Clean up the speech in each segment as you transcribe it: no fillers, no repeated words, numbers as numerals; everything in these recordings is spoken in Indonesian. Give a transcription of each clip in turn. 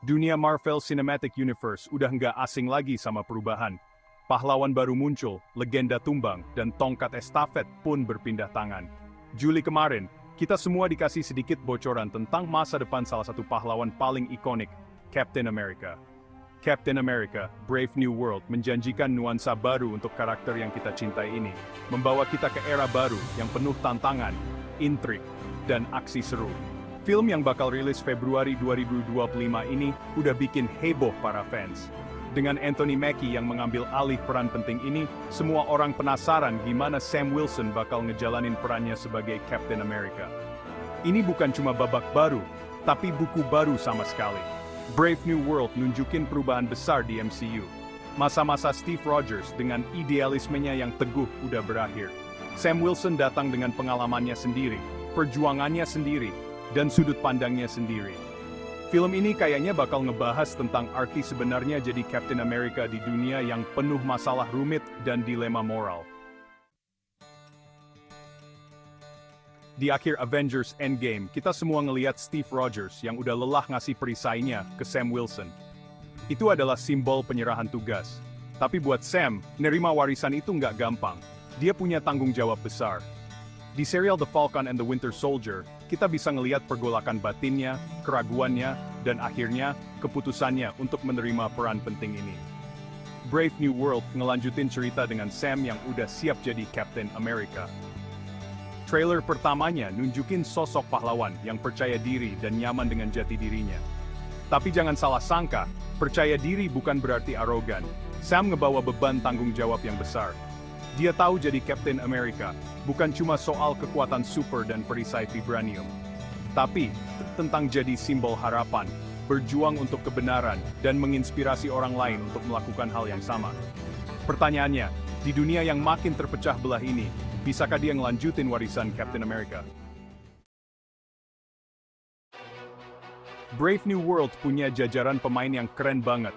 Dunia Marvel Cinematic Universe udah nggak asing lagi sama perubahan. Pahlawan baru muncul, legenda tumbang, dan tongkat estafet pun berpindah tangan. Juli kemarin, kita semua dikasih sedikit bocoran tentang masa depan salah satu pahlawan paling ikonik, Captain America. Captain America, Brave New World menjanjikan nuansa baru untuk karakter yang kita cintai ini, membawa kita ke era baru yang penuh tantangan, intrik, dan aksi seru. Film yang bakal rilis Februari 2025 ini udah bikin heboh para fans. Dengan Anthony Mackie yang mengambil alih peran penting ini, semua orang penasaran gimana Sam Wilson bakal ngejalanin perannya sebagai Captain America. Ini bukan cuma babak baru, tapi buku baru sama sekali. Brave New World nunjukin perubahan besar di MCU. Masa-masa Steve Rogers dengan idealismenya yang teguh udah berakhir. Sam Wilson datang dengan pengalamannya sendiri, perjuangannya sendiri, dan sudut pandangnya sendiri. Film ini kayaknya bakal ngebahas tentang arti sebenarnya jadi Captain America di dunia yang penuh masalah rumit dan dilema moral. Di akhir Avengers Endgame, kita semua ngelihat Steve Rogers yang udah lelah ngasih perisainya ke Sam Wilson. Itu adalah simbol penyerahan tugas. Tapi buat Sam, nerima warisan itu nggak gampang. Dia punya tanggung jawab besar. Di serial The Falcon and the Winter Soldier, kita bisa ngelihat pergolakan batinnya, keraguannya, dan akhirnya, keputusannya untuk menerima peran penting ini. Brave New World ngelanjutin cerita dengan Sam yang udah siap jadi Captain America. Trailer pertamanya nunjukin sosok pahlawan yang percaya diri dan nyaman dengan jati dirinya. Tapi jangan salah sangka, percaya diri bukan berarti arogan. Sam ngebawa beban tanggung jawab yang besar. Dia tahu jadi Captain America, bukan cuma soal kekuatan super dan perisai vibranium. Tapi, tentang jadi simbol harapan, berjuang untuk kebenaran, dan menginspirasi orang lain untuk melakukan hal yang sama. Pertanyaannya, di dunia yang makin terpecah belah ini, bisakah dia ngelanjutin warisan Captain America? Brave New World punya jajaran pemain yang keren banget.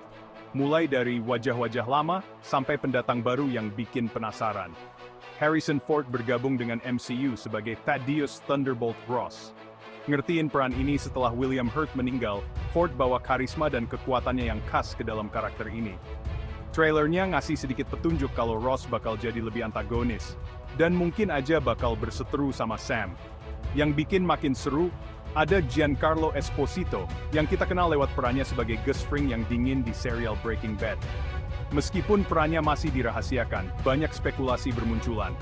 Mulai dari wajah-wajah lama, sampai pendatang baru yang bikin penasaran. Harrison Ford bergabung dengan MCU sebagai Thaddeus Thunderbolt Ross. Ngertiin peran ini setelah William Hurt meninggal, Ford bawa karisma dan kekuatannya yang khas ke dalam karakter ini. Trailernya ngasih sedikit petunjuk kalau Ross bakal jadi lebih antagonis, dan mungkin aja bakal berseteru sama Sam. Yang bikin makin seru, ada Giancarlo Esposito, yang kita kenal lewat perannya sebagai Gus Fring yang dingin di serial Breaking Bad. Meskipun perannya masih dirahasiakan, banyak spekulasi bermunculan.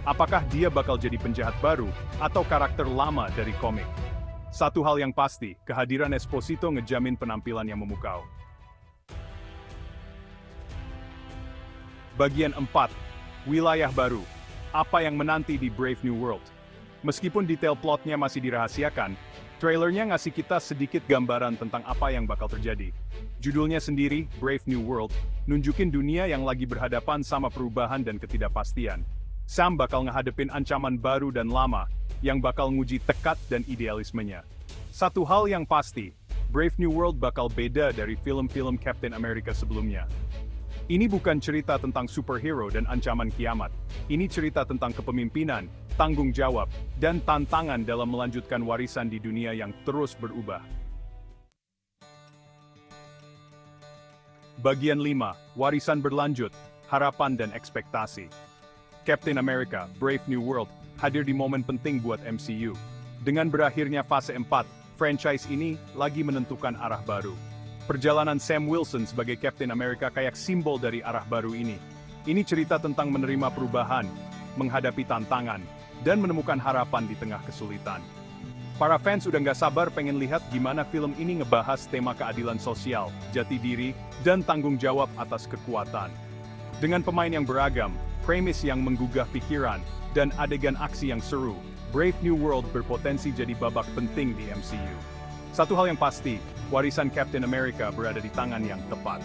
Apakah dia bakal jadi penjahat baru, atau karakter lama dari komik? Satu hal yang pasti, kehadiran Esposito ngejamin penampilan yang memukau. Bagian 4. Wilayah baru. Apa yang menanti di Brave New World? Meskipun detail plotnya masih dirahasiakan, trailernya ngasih kita sedikit gambaran tentang apa yang bakal terjadi. Judulnya sendiri, Brave New World, nunjukin dunia yang lagi berhadapan sama perubahan dan ketidakpastian. Sam bakal ngehadepin ancaman baru dan lama, yang bakal nguji tekad dan idealismenya. Satu hal yang pasti, Brave New World bakal beda dari film-film Captain America sebelumnya. Ini bukan cerita tentang superhero dan ancaman kiamat. Ini cerita tentang kepemimpinan, tanggung jawab, dan tantangan dalam melanjutkan warisan di dunia yang terus berubah. Bagian 5. Warisan berlanjut, harapan dan ekspektasi. Captain America, Brave New World, hadir di momen penting buat MCU. Dengan berakhirnya fase 4, franchise ini lagi menentukan arah baru. Perjalanan Sam Wilson sebagai Captain America kayak simbol dari arah baru ini. Ini cerita tentang menerima perubahan, menghadapi tantangan, dan menemukan harapan di tengah kesulitan. Para fans udah nggak sabar pengen lihat gimana film ini ngebahas tema keadilan sosial, jati diri, dan tanggung jawab atas kekuatan. Dengan pemain yang beragam, premis yang menggugah pikiran, dan adegan aksi yang seru, Brave New World berpotensi jadi babak penting di MCU. Satu hal yang pasti, warisan Captain America berada di tangan yang tepat.